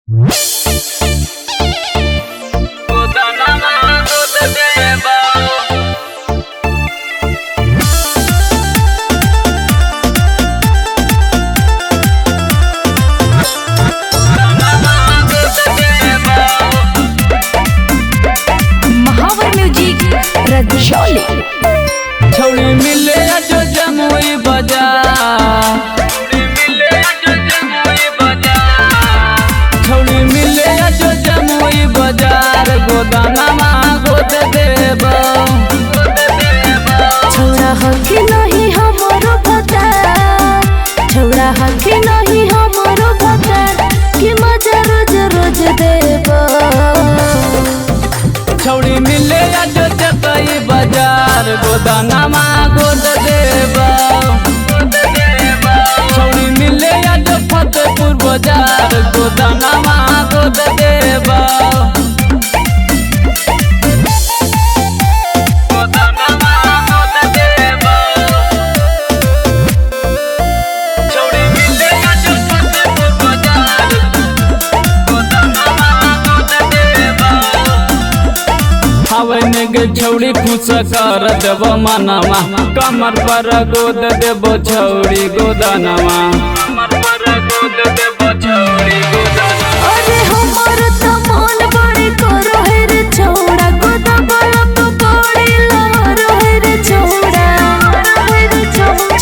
छौड़ी मिले जो जमुई बाजार, छौड़ी मिले जो जमुई बाजार, गोदानमा गोद देब। छौड़ा हकी नहीं हमरो भतार, छौड़ा हकी नहीं हमरो भतार, कि मजा रोज रोज देब। छौड़ी मिले जो जतई बाजार, गोदानमा गोद देब। छौड़ी मिले जो फतेहपुर बाजार, गोदानमा गोद देब। हवने गे छौड़ी खुश कर देब मनवा, कमर पर गोद देब छौड़ी गोदानमा। अरे हमर त मन बड़ी करो है रे छौड़ा, गोदा गलप बड़ी लहरो है रे छौड़ा।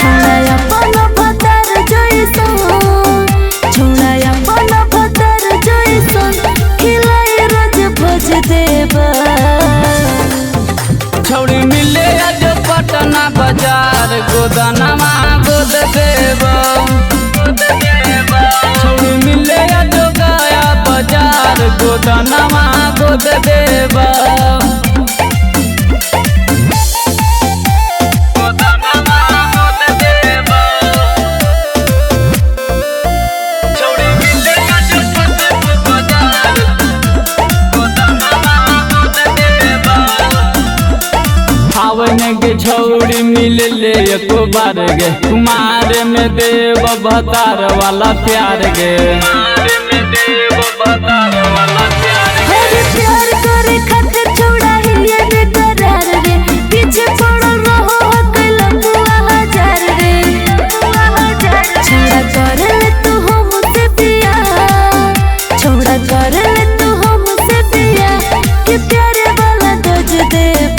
छौड़ा अपन भतार जैसन, छौड़ा अपन भतार जैसन, खिलाई रोज भोज देब। छौड़ी मिले जो पटना बाजार, गोदानमा गोद देब। छौड़ी मिले जो गया बाजार, गोदानमा गोद देब। हवने गे छौड़ी मिल ले एको बार गे, कुमार में देव भतार वाला प्यार गे। अरे प्यार करे खातिर छौड़ा हिलिया बेकरार रे, पीछे पड़ल रहो कैला बुआ हजार रे। छौड़ा कर ले तू हमसे प्यार, छौड़ा कर ले तू हमसे प्यार, कि प्यारे वाला दोज देब।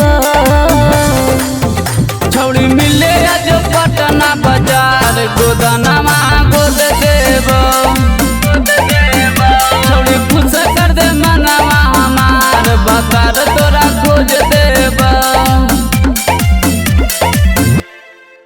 छौड़ी मिले जो पटना बाजार, गोदानमा गोद देब।